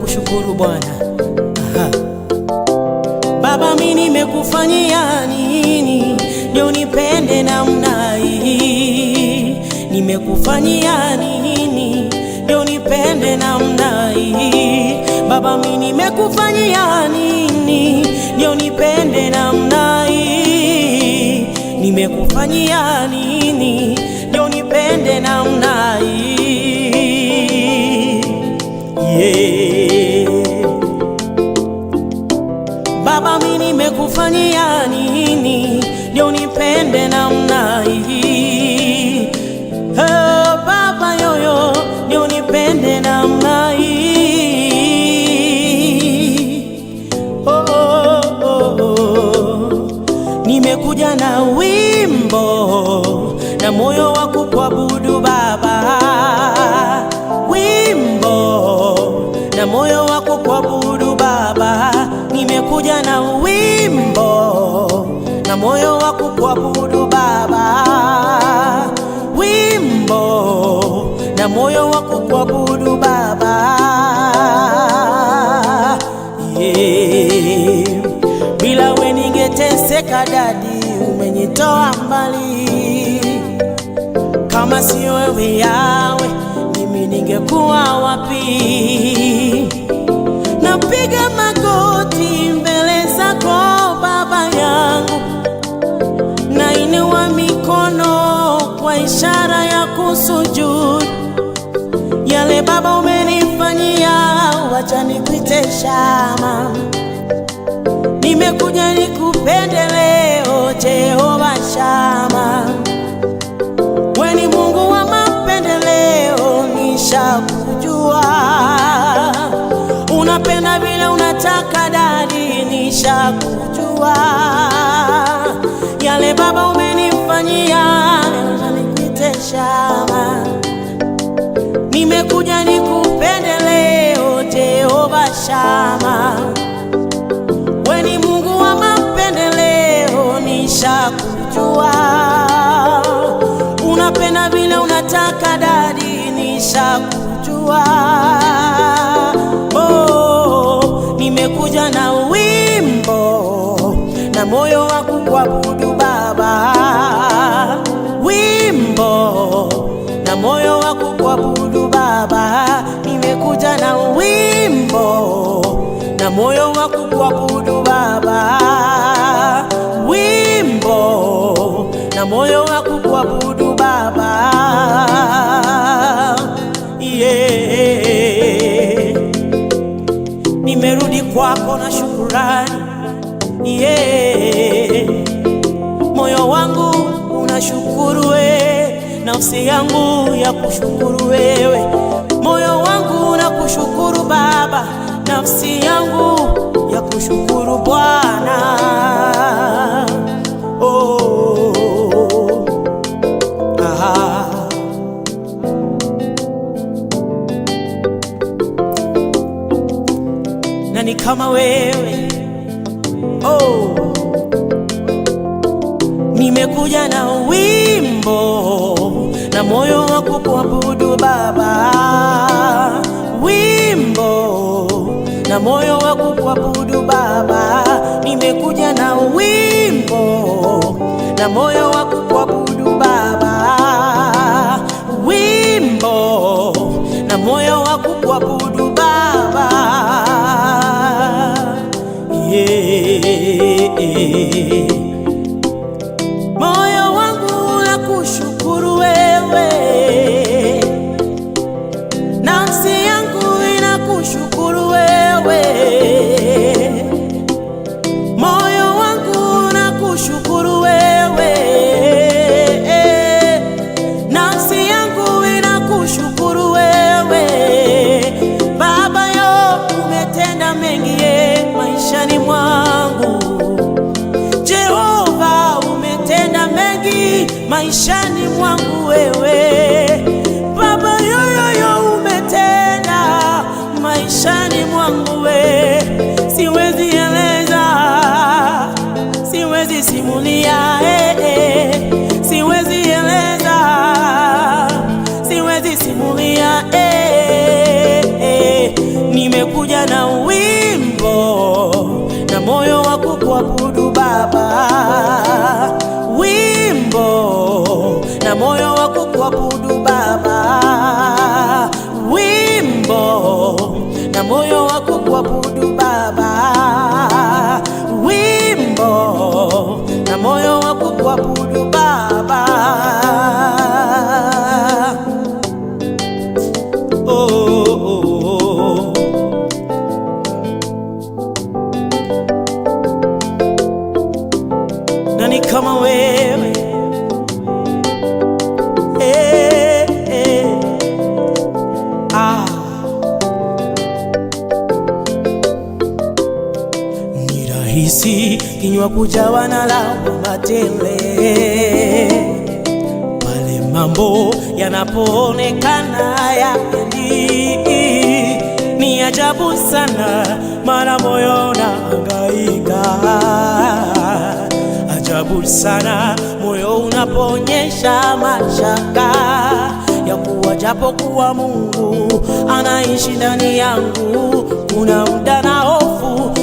kushukuru Bwana. Baba, mimi nimekufanyia nini ndio nipende namna hii? Nimekufanyia nini ndio nipende namna hii? Baba, mimi nimekufanyia nini ndio nipende namna hii? Nimekufanyia nini ndio nipende namna hii? Yeah. Baba, mimi nimekufanyia nini ndio nipende namna hii? Oh, Baba yoyo ndio nipende namna hii. Oh, oh, oh, oh. Nimekuja na wimbo na moyo wa kuabudu Baba, wimbo na moyo wa kuabudu Baba. Nimekuja na wimbo na moyo wa kuabudu Baba, wimbo na moyo wa kuabudu Baba. Yeah. Bila wewe ningeteseka dadi, umenitoa mbali. Kama sio wewe Yawe, mimi ningekuwa wapi? Napiga magoti mbele zako Baba yangu, nainua mikono kwa ishara ya kusujudu. Yale Baba umenifanyia, wacha nikuite Shama. Nimekuja nikupende leo Jehova Shama. Wewe ni Mungu wa mapendeleo, nishakujua. Unapenda vile unataka dadi, nishakujua. Yale Baba umenifanyia, nikuite Shama. Nimekuja nikupende leo Jehova Shama. Wewe ni Mungu wa mapendeleo, nishakujua. Unapenda vile unataka dadi, nishakujua. Oh, nimekuja na wimbo na moyo wa kuabudu Baba, wimbo na moyo wa kuabudu Baba. Nimekuja na wimbo na moyo wa kuabudu Baba, wimbo na moyo wa kuabudu Baba. Yeah. Nimerudi kwako na shukrani. Yeah. Moyo wangu unashukuru wewe, nafsi yangu ya kushukuru wewe. Moyo wangu unakushukuru Baba, nafsi yangu ya kushukuru Bwana. Oh, aha. Nani kama wewe? Oh, nimekuja na wimbo na moyo wa kuabudu Baba, wimbo na moyo wa kuabudu Baba. Nimekuja na wimbo na moyo wa kuabudu Baba, wimbo na moyo wa kuabudu Baba. Yeah. Moyo wangu unakushukuru wewe, nafsi yangu inakushukuru wewe. Moyo wangu unakushukuru wewe, nafsi yangu inakushukuru wewe. Baba yo, umetenda mengi maishani mwangu. Jehova, umetenda mengi maishani mwangu wewe. Baba yoyo, umetenda maishani mwangu wewe. Siwezi eleza, siwezi simulia, siwezi eleza, siwezi simulia. Nimekuja na moyo wa kukuabudu Baba, wimbo na moyo wa kukuabudu Baba. Nani kama wewe, Ni rahisi kinywa kujawa na lawama tele pale mambo yanapoonekana yaendi. Ni ajabu sana mara moyo unahangaika, ajabu sana moyo unapoonyesha mashaka ya kuwa japokuwa Mungu anaishi ndani yangu, kuna muda na hofu.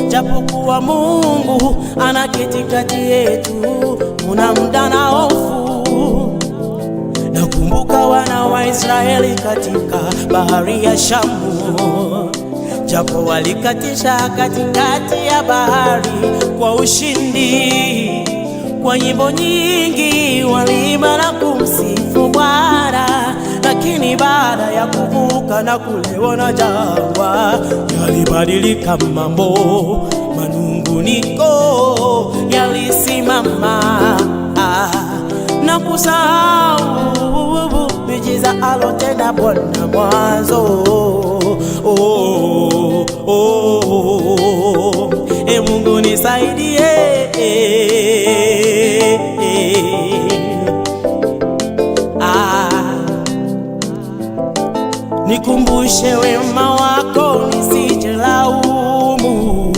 Japokuwa Mungu anaketi kati yetu, kuna muda na hofu. Nakumbuka wana wa Israeli katika bahari ya Shamu, japo walikatisha katikati ya bahari kwa ushindi. Kwa nyimbo nyingi waliimba na kumsifu Bwana, lakini baada ya kuvuka na kulewa na jangwa, yalibadilika mambo. Manunguniko yalisimama na kusahau miujiza alotenda Bwana mwanzo. Mungu nisaidie, nikumbushe wema wako nisije laumu,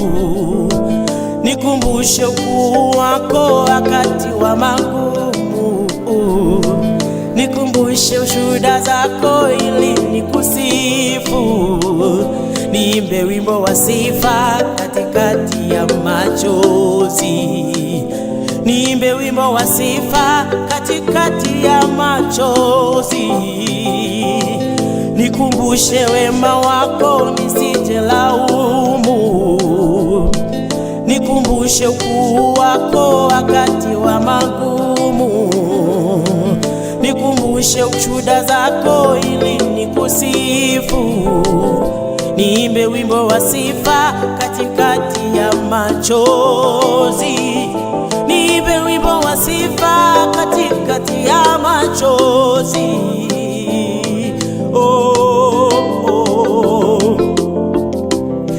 nikumbushe ukuu wako wakati wa magumu, nikumbushe ushuhuda zako ili nikusifu. Niimbe wimbo wa sifa katikati ya machozi, niimbe wimbo wa sifa katikati ya machozi. Nikumbushe wema wako nisije laumu, nikumbushe ukuu wako wakati wa magumu, nikumbushe ushuhuda zako ili nikusifu. Niimbe wimbo wa sifa katikati ya machozi, niimbe wimbo wa sifa katikati ya machozi.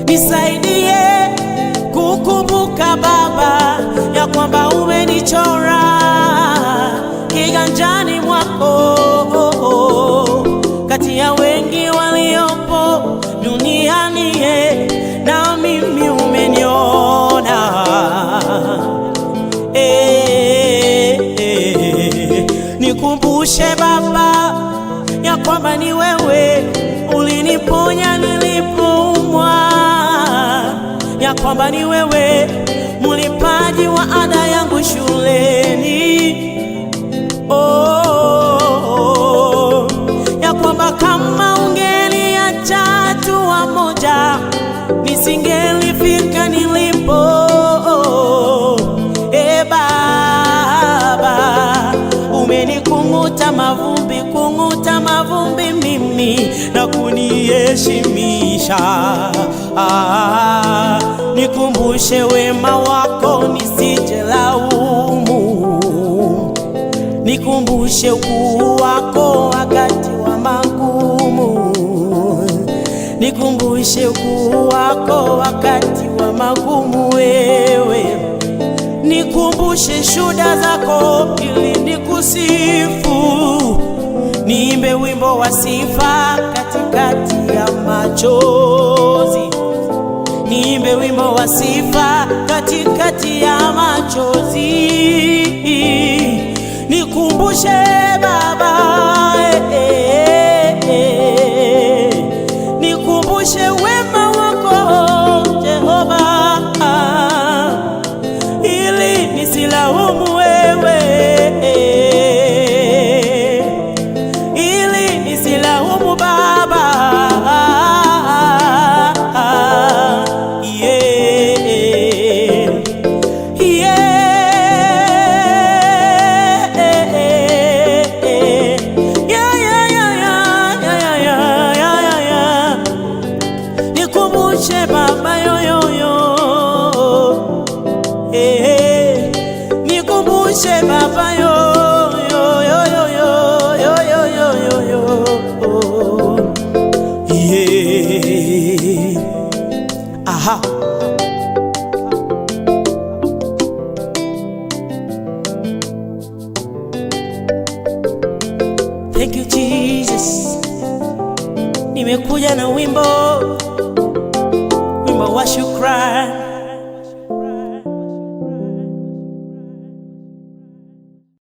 Nisaidie kukumbuka Baba ya kwamba umenichora kiganjani mwako, kati ya wengi waliopo duniani, na mimi umeniona. Nikumbushe Baba ya kwamba ni wewe uliniponya nilipoumwa, ya kwamba ni wewe mlipaji wa ada yangu shuleni. Ya kwamba kama ungeniacha hatua moja nisingelifika nilipo. Baba, umenikung'uta mavumbi mimi na kuniheshimisha. Nikumbushe wema wako nisije laumu, nikumbushe ukuu wako wakati wa magumu, nikumbushe ukuu wako wakati wa magumu. Wewe nikumbushe shuhuda zako ili nikusifu. Niimbe wimbo wa sifa katikati ya machozi, niimbe wimbo wa sifa katikati ya machozi. Nikumbushe Baba, nikumbushe wema wako Jehova, ili nisilaumu wewe, ili nisilaumu Baba. nikumbushe Baba yoyoyo, nikumbushe Baba yoyoyo, aha. Thank you Jesus, nimekuja na wimbo wa shukrani.